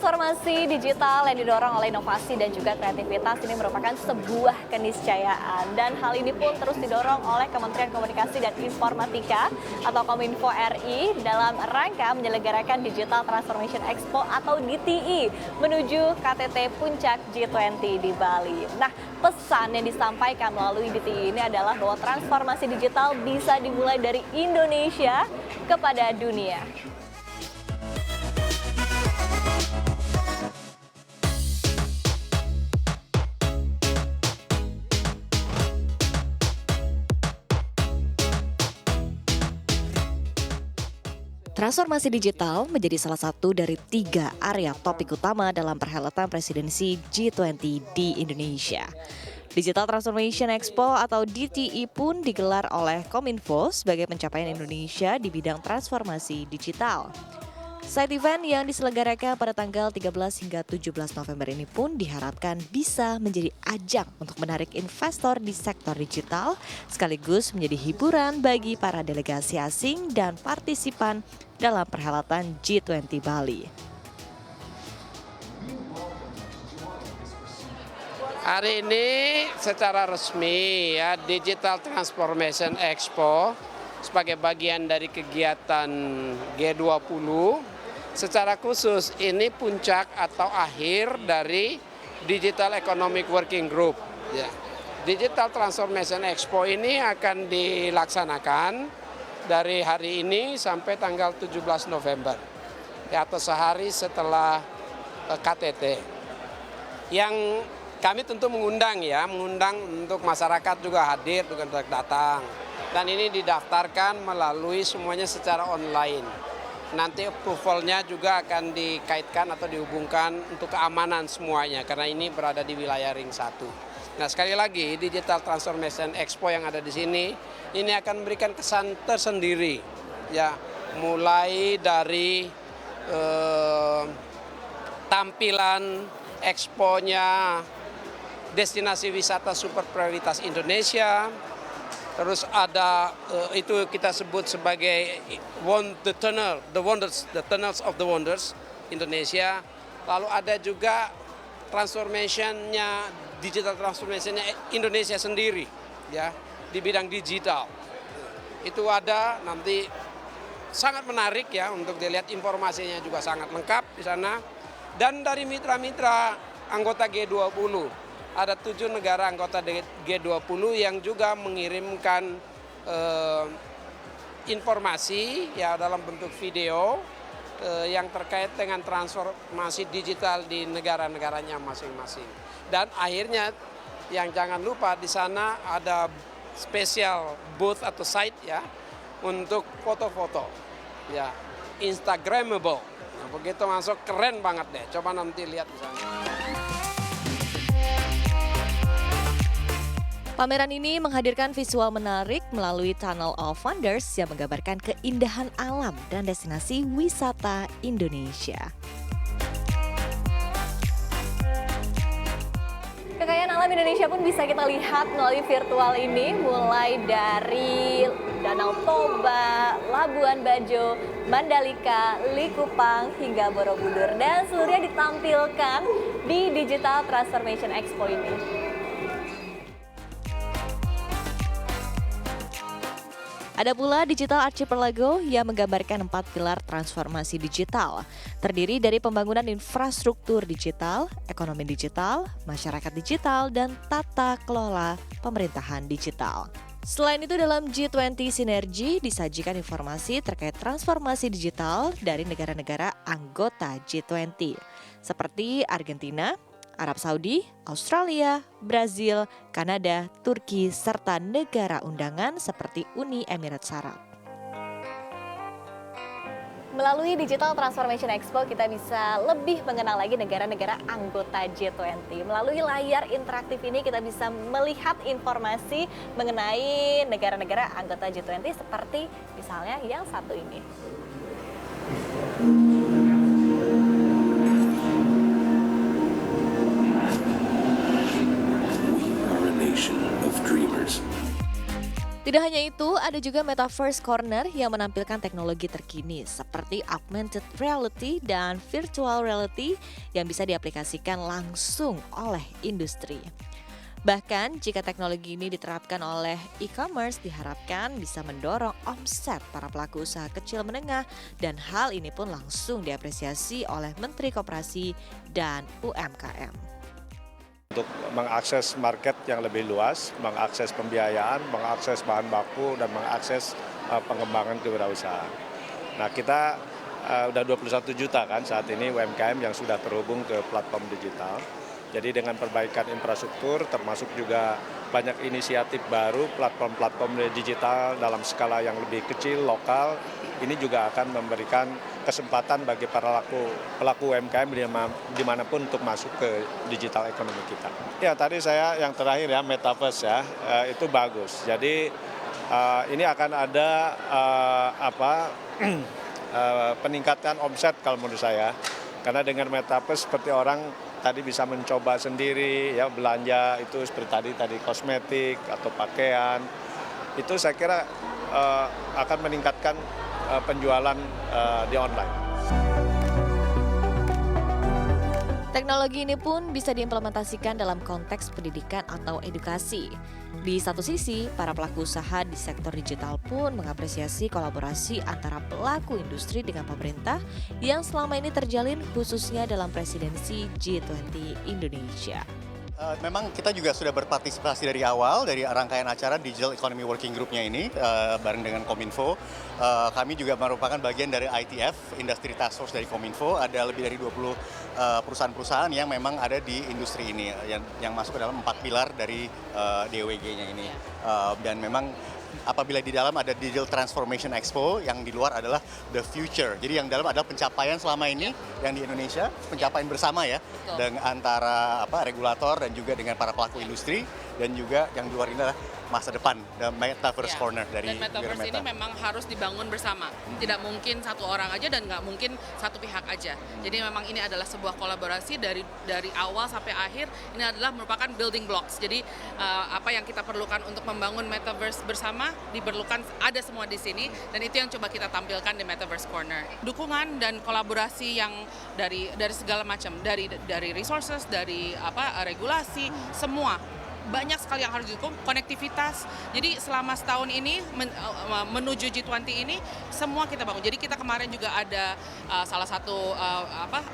Transformasi digital yang didorong oleh inovasi dan juga kreativitas ini merupakan sebuah keniscayaan. Dan hal ini pun terus didorong oleh Kementerian Komunikasi dan Informatika atau Kominfo RI dalam rangka menyelenggarakan Digital Transformation Expo atau DTI menuju KTT Puncak G20 di Bali. Nah, pesan yang disampaikan melalui DTI ini adalah bahwa transformasi digital bisa dimulai dari Indonesia kepada dunia. Transformasi digital menjadi salah satu dari 3 area topik utama dalam perhelatan presidensi G20 di Indonesia. Digital Transformation Expo atau DTI pun digelar oleh Kominfo sebagai pencapaian Indonesia di bidang transformasi digital. Side event yang diselenggarakan pada tanggal 13 hingga 17 November ini pun diharapkan bisa menjadi ajang untuk menarik investor di sektor digital sekaligus menjadi hiburan bagi para delegasi asing dan partisipan dalam perhelatan G20 Bali. Hari ini secara resmi ya Digital Transformation Expo sebagai bagian dari kegiatan G20 secara khusus ini puncak atau akhir dari Digital Economic Working Group. Ya. Digital Transformation Expo ini akan dilaksanakan dari hari ini sampai tanggal 17 November ya, atau sehari setelah KTT. Yang kami tentu mengundang untuk masyarakat juga hadir, juga datang. Dan ini didaftarkan melalui semuanya secara online. Nanti approval-nya juga akan dikaitkan atau dihubungkan untuk keamanan semuanya, karena ini berada di wilayah Ring 1. Nah, sekali lagi Digital Transformation Expo yang ada di sini, ini akan memberikan kesan tersendiri, ya, mulai dari tampilan expo-nya, destinasi wisata super prioritas Indonesia, terus ada itu kita sebut sebagai the tunnels of the wonders Indonesia. Lalu ada juga digital transformation-nya Indonesia sendiri, ya, di bidang digital. Itu ada nanti sangat menarik ya untuk dilihat, informasinya juga sangat lengkap di sana. Dan dari mitra-mitra anggota G20. Ada 7 negara anggota G20 yang juga mengirimkan informasi ya dalam bentuk video yang terkait dengan transformasi digital di negara-negaranya masing-masing. Dan akhirnya yang jangan lupa di sana ada spesial booth atau site ya untuk foto-foto ya, Instagramable. Nah, begitu masuk keren banget deh. Coba nanti lihat di sana. Pameran ini menghadirkan visual menarik melalui Tunnel of Wonders yang menggambarkan keindahan alam dan destinasi wisata Indonesia. Kekayaan alam Indonesia pun bisa kita lihat melalui virtual ini, mulai dari Danau Toba, Labuan Bajo, Mandalika, Likupang, hingga Borobudur. Dan seluruhnya ditampilkan di Digital Transformation Expo ini. Ada pula Digital Archipelago yang menggambarkan 4 pilar transformasi digital, terdiri dari pembangunan infrastruktur digital, ekonomi digital, masyarakat digital, dan tata kelola pemerintahan digital. Selain itu dalam G20 Sinergi disajikan informasi terkait transformasi digital dari negara-negara anggota G20, seperti Argentina, Arab Saudi, Australia, Brazil, Kanada, Turki, serta negara undangan seperti Uni Emirat Arab. Melalui Digital Transformation Expo kita bisa lebih mengenal lagi negara-negara anggota G20. Melalui layar interaktif ini kita bisa melihat informasi mengenai negara-negara anggota G20 seperti misalnya yang satu ini. Tidak hanya itu, ada juga Metaverse Corner yang menampilkan teknologi terkini seperti augmented reality dan virtual reality yang bisa diaplikasikan langsung oleh industri. Bahkan jika teknologi ini diterapkan oleh e-commerce diharapkan bisa mendorong omset para pelaku usaha kecil menengah dan hal ini pun langsung diapresiasi oleh Menteri Koperasi dan UMKM. Untuk mengakses market yang lebih luas, mengakses pembiayaan, mengakses bahan baku, dan mengakses pengembangan kewirausahaan. Nah, kita udah 21 juta kan saat ini UMKM yang sudah terhubung ke platform digital. Jadi dengan perbaikan infrastruktur termasuk juga banyak inisiatif baru platform-platform digital dalam skala yang lebih kecil, lokal, ini juga akan memberikan kesempatan bagi para pelaku UMKM dimanapun untuk masuk ke digital ekonomi kita. Ya tadi saya yang terakhir ya Metaverse ya, itu bagus. Jadi ini akan ada peningkatan omset kalau menurut saya. Karena dengan Metaverse seperti orang tadi bisa mencoba sendiri ya belanja itu seperti tadi kosmetik atau pakaian. Itu saya kira akan meningkatkan penjualan di online. Teknologi ini pun bisa diimplementasikan dalam konteks pendidikan atau edukasi. Di satu sisi, para pelaku usaha di sektor digital pun mengapresiasi kolaborasi antara pelaku industri dengan pemerintah yang selama ini terjalin khususnya dalam presidensi G20 Indonesia. Memang kita juga sudah berpartisipasi dari awal, dari rangkaian acara Digital Economy Working Group-nya ini, bareng dengan Kominfo. Kami juga merupakan bagian dari ITF, Industry Task Force dari Kominfo. Ada lebih dari 20 perusahaan-perusahaan yang memang ada di industri ini, yang masuk ke dalam 4 pilar dari DWG-nya ini. Dan memang apabila di dalam ada Digital Transformation Expo, yang di luar adalah the future. Jadi yang dalam adalah pencapaian selama ini yang di Indonesia, pencapaian bersama ya, dengan antara regulator dan juga dengan para pelaku industri, dan juga yang di luar ini adalah masa depan, the Metaverse Corner dari Metaverse ini memang harus dibangun bersama. Tidak mungkin satu orang aja dan nggak mungkin satu pihak aja. Jadi memang ini adalah sebuah kolaborasi dari awal sampai akhir. Ini adalah merupakan building blocks. Jadi apa yang kita perlukan untuk membangun Metaverse bersama diperlukan ada semua di sini, dan itu yang coba kita tampilkan di Metaverse Corner. Dukungan dan kolaborasi yang dari segala macam, dari resources, dari regulasi, semua. Banyak sekali yang harus didukung, konektivitas. Jadi selama setahun ini menuju G20 ini semua kita bangun. Jadi kita kemarin juga ada salah satu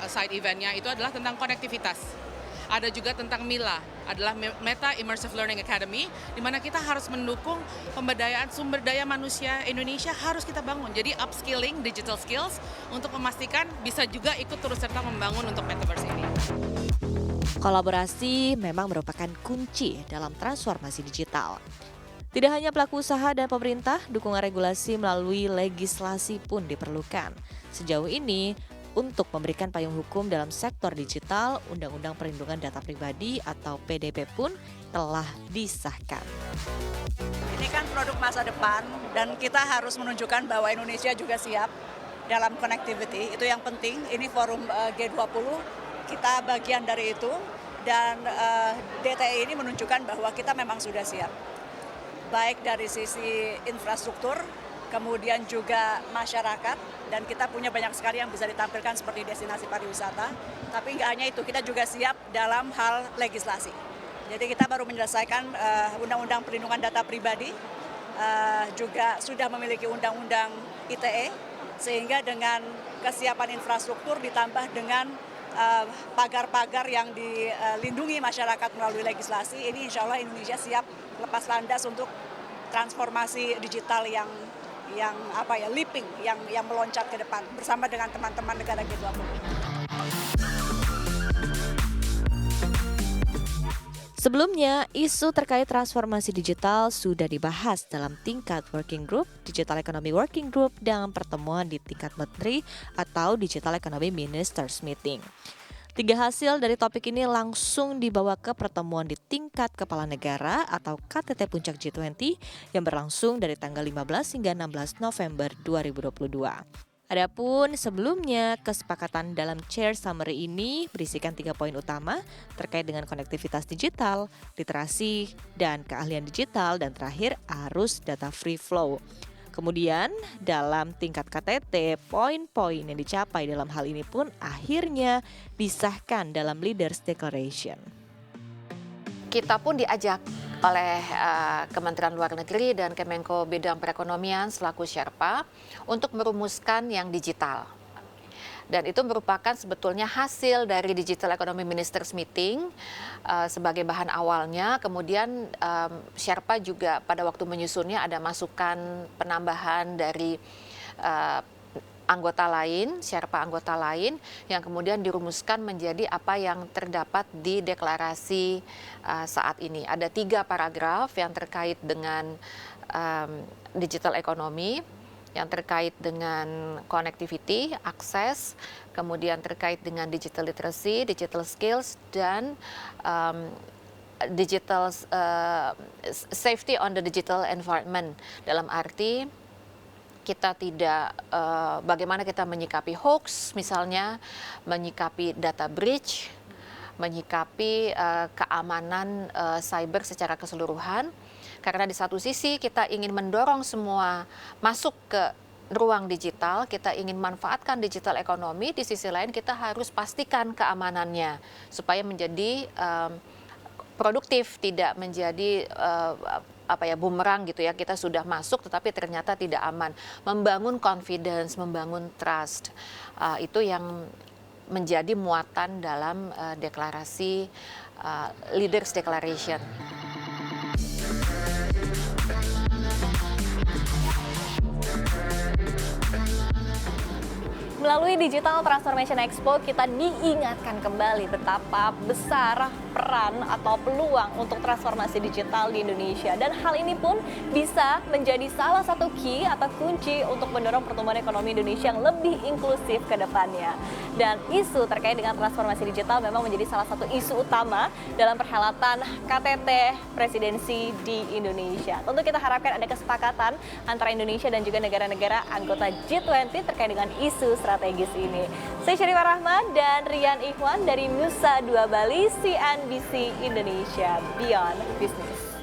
side eventnya itu adalah tentang konektivitas. Ada juga tentang MILA, adalah Meta Immersive Learning Academy, di mana kita harus mendukung pemberdayaan sumber daya manusia Indonesia harus kita bangun. Jadi upskilling digital skills untuk memastikan bisa juga ikut turut serta membangun untuk Metaverse ini. Kolaborasi memang merupakan kunci dalam transformasi digital. Tidak hanya pelaku usaha dan pemerintah, dukungan regulasi melalui legislasi pun diperlukan. Sejauh ini, untuk memberikan payung hukum dalam sektor digital, Undang-Undang Perlindungan Data Pribadi atau PDP pun telah disahkan. Ini kan produk masa depan dan kita harus menunjukkan bahwa Indonesia juga siap dalam connectivity. Itu yang penting, ini forum G20. Kita bagian dari itu, dan DTE ini menunjukkan bahwa kita memang sudah siap. Baik dari sisi infrastruktur, kemudian juga masyarakat, dan kita punya banyak sekali yang bisa ditampilkan seperti destinasi pariwisata. Tapi nggak hanya itu, kita juga siap dalam hal legislasi. Jadi kita baru menyelesaikan Undang-Undang Perlindungan Data Pribadi, juga sudah memiliki Undang-Undang ITE, sehingga dengan kesiapan infrastruktur ditambah dengan pagar-pagar yang dilindungi masyarakat melalui legislasi, ini insya Allah Indonesia siap lepas landas untuk transformasi digital yang leaping, yang meloncat ke depan bersama dengan teman-teman negara G20. Sebelumnya, isu terkait transformasi digital sudah dibahas dalam tingkat working group, Digital Economy Working Group, dan pertemuan di tingkat menteri atau Digital Economy Ministers Meeting. 3 hasil dari topik ini langsung dibawa ke pertemuan di tingkat kepala negara atau KTT Puncak G20 yang berlangsung dari tanggal 15 hingga 16 November 2022. Adapun sebelumnya, kesepakatan dalam Chair Summary ini berisikan 3 poin utama terkait dengan konektivitas digital, literasi, dan keahlian digital, dan terakhir arus data free flow. Kemudian dalam tingkat KTT, poin-poin yang dicapai dalam hal ini pun akhirnya disahkan dalam Leaders Declaration. Kita pun diajak oleh Kementerian Luar Negeri dan Kemenko Bidang Perekonomian selaku Sherpa untuk merumuskan yang digital. Dan itu merupakan sebetulnya hasil dari Digital Economy Ministers Meeting sebagai bahan awalnya. Kemudian Sherpa juga pada waktu menyusunnya ada masukan penambahan dari anggota lain, Sherpa anggota lain yang kemudian dirumuskan menjadi apa yang terdapat di deklarasi saat ini. Ada 3 paragraf yang terkait dengan digital economy, yang terkait dengan connectivity, akses, kemudian terkait dengan digital literacy, digital skills, dan digital safety on the digital environment, dalam arti kita tidak bagaimana kita menyikapi hoax misalnya, menyikapi data breach, menyikapi keamanan cyber secara keseluruhan. Karena di satu sisi kita ingin mendorong semua masuk ke ruang digital, kita ingin manfaatkan digital ekonomi, di sisi lain kita harus pastikan keamanannya supaya menjadi produktif, tidak menjadi bumerang gitu ya, kita sudah masuk tetapi ternyata tidak aman. Membangun confidence, membangun trust, itu yang menjadi muatan dalam deklarasi Leaders Declaration. Melalui Digital Transformation Expo, kita diingatkan kembali betapa besar peran atau peluang untuk transformasi digital di Indonesia. Dan hal ini pun bisa menjadi salah satu key atau kunci untuk mendorong pertumbuhan ekonomi Indonesia yang lebih inklusif ke depannya. Dan isu terkait dengan transformasi digital memang menjadi salah satu isu utama dalam perhelatan KTT Presidensi di Indonesia. Tentu kita harapkan ada kesepakatan antara Indonesia dan juga negara-negara anggota G20 terkait dengan isu strategis ini. Saya Syarifah Rahman dan Rian Ikhwan dari Nusa Dua Bali, CNBC Indonesia, Beyond Business.